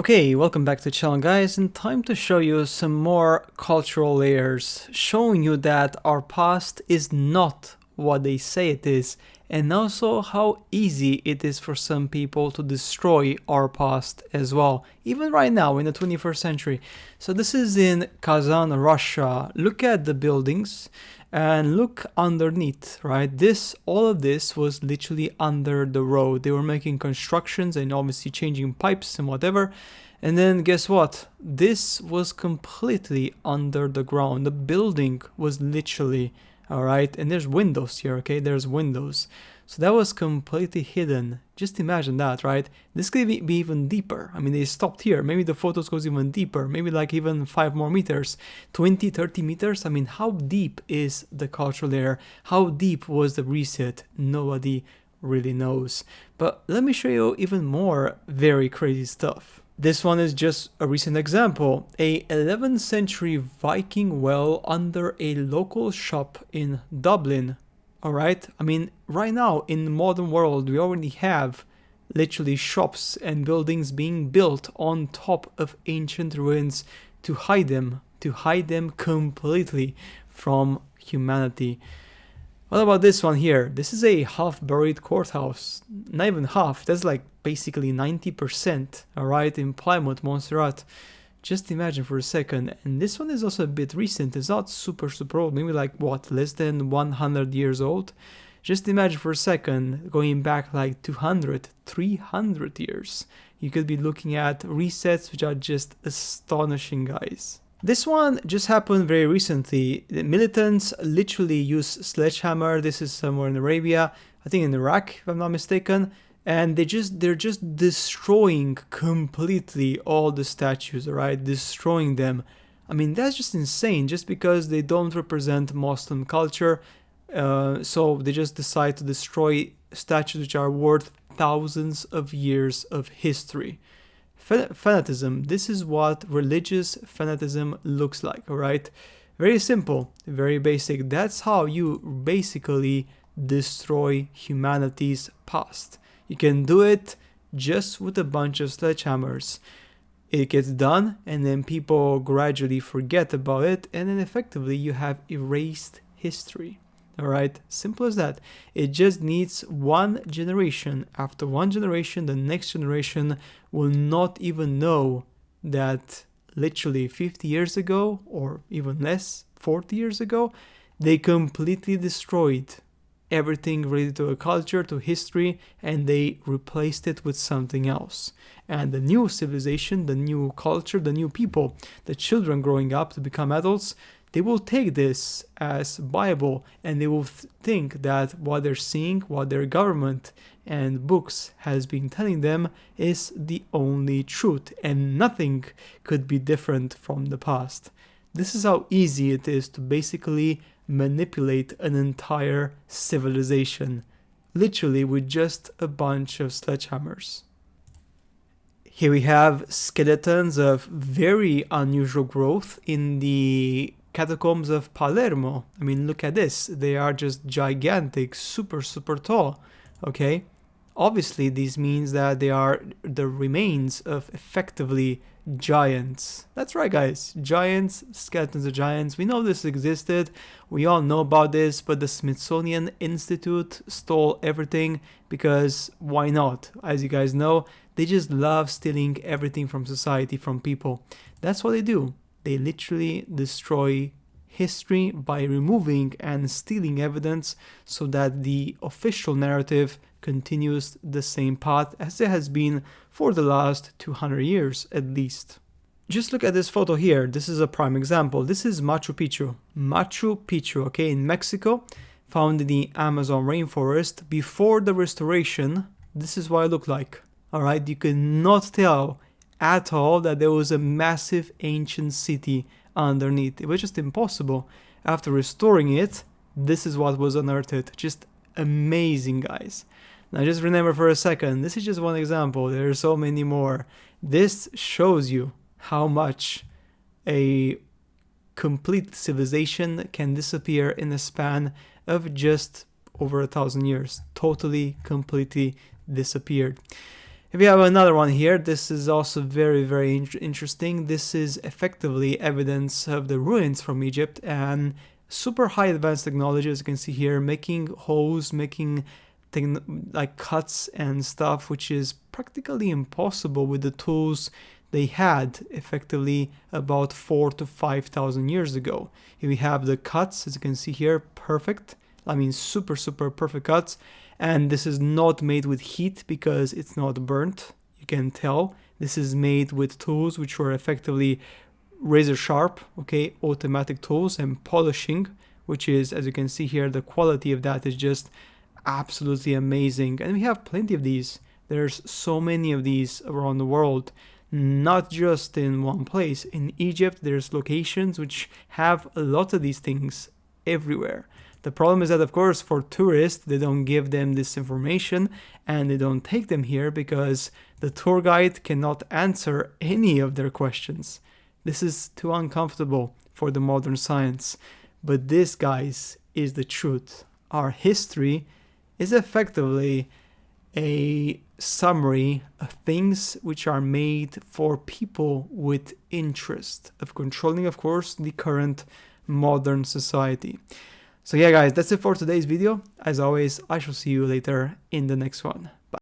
Okay, welcome back to the channel guys, and time to show you some more cultural layers, showing you that our past is not what they say it is, and also how easy it is for some people to destroy our past as well, even right now in the 21st century. So this is in Kazan, Russia. Look at the buildings and look underneath, right? All of this was literally under the road. They were making constructions and obviously changing pipes and whatever. And then guess what? This was completely under the ground. The building was literally, all right? And there's windows here, okay? There's windows. So that was completely hidden. Just imagine that, right? This could be even deeper. I mean, they stopped here. Maybe the photos goes even deeper. Maybe like even 5 more meters, 20, 30 meters. I mean, how deep is the cultural layer? How deep was the reset? Nobody really knows. But let me show you even more very crazy stuff. This one is just a recent example. A 11th century Viking well under a local shop in Dublin. Alright, I mean, right now in the modern world, we already have literally shops and buildings being built on top of ancient ruins to hide them completely from humanity. What about this one here? This is a half-buried courthouse. Not even half, that's like basically 90%, alright, in Plymouth, Montserrat. Just imagine for a second. And this one is also a bit recent. It's not super old. Maybe like what, less than 100 years old. Just imagine for a second going back like 200, 300 years. You could be looking at resets which are just astonishing, guys. This one just happened very recently. The militants literally use sledgehammer. This is somewhere in Arabia, I think in Iraq, if I'm not mistaken. And they're just destroying completely all the statues, right? Destroying them. I mean, that's just insane, just because they don't represent Muslim culture. So they just decide to destroy statues which are worth thousands of years of history. Fanaticism, this is what religious fanaticism looks like, alright? Very simple, very basic. That's how you basically destroy humanity's past. You can do it just with a bunch of sledgehammers. It gets done, and then people gradually forget about it, and then effectively you have erased history. Alright, simple as that. It just needs one generation. After one generation, the next generation will not even know that literally 50 years ago, or even less, 40 years ago, they completely destroyed everything related to a culture, to history, and they replaced it with something else. And the new civilization, the new culture, the new people, the children growing up to become adults, they will take this as Bible, and they will think that what they're seeing, what their government and books has been telling them is the only truth, and nothing could be different from the past. This is how easy it is to basically manipulate an entire civilization, literally with just a bunch of sledgehammers. Here we have skeletons of very unusual growth in the catacombs of Palermo. I mean, look at this. They are just gigantic, super tall, okay? Obviously, this means that they are the remains of effectively giants. That's right, guys. Giants, skeletons of giants. We know this existed. We all know about this, but the Smithsonian Institute stole everything because why not? As you guys know, they just love stealing everything from society, from people. That's what they do. They literally destroy history by removing and stealing evidence so that the official narrative continues the same path as it has been for the last 200 years at least. Just look at this photo here. This is a prime example. This is Machu Picchu. Machu Picchu, okay, in Mexico, found in the Amazon rainforest. Before the restoration, this is what it looked like. Alright, you cannot tell at all that there was a massive ancient city underneath. It was just impossible. After restoring it, this is what was unearthed. Just amazing, guys. Now just remember for a second, this is just one example. There are so many more. This shows you how much a complete civilization can disappear in the span of just over 1,000 years. Totally, completely disappeared. If you have another one here, this is also very interesting. This is effectively evidence of the ruins from Egypt and super high advanced technology, as you can see here, making holes, making like cuts and stuff, which is practically impossible with the tools they had effectively about 4,000 to 5,000 years ago. Here we have the cuts, as you can see here, perfect. I mean, super perfect cuts. And this is not made with heat because it's not burnt. You can tell this is made with tools which were effectively razor sharp, okay, automatic tools, and polishing, which is, as you can see here, the quality of that is just absolutely amazing. And we have plenty of these. There's so many of these around the world, not just in one place. In Egypt, there's locations which have a lot of these things everywhere. The problem is that, of course, for tourists, they don't give them this information and they don't take them here because the tour guide cannot answer any of their questions. This is too uncomfortable for the modern science. But this, guys, is the truth. Our history is effectively a summary of things which are made for people with interest of controlling, of course, the current modern society. So yeah, guys, that's it for today's video. As always, I shall see you later in the next one.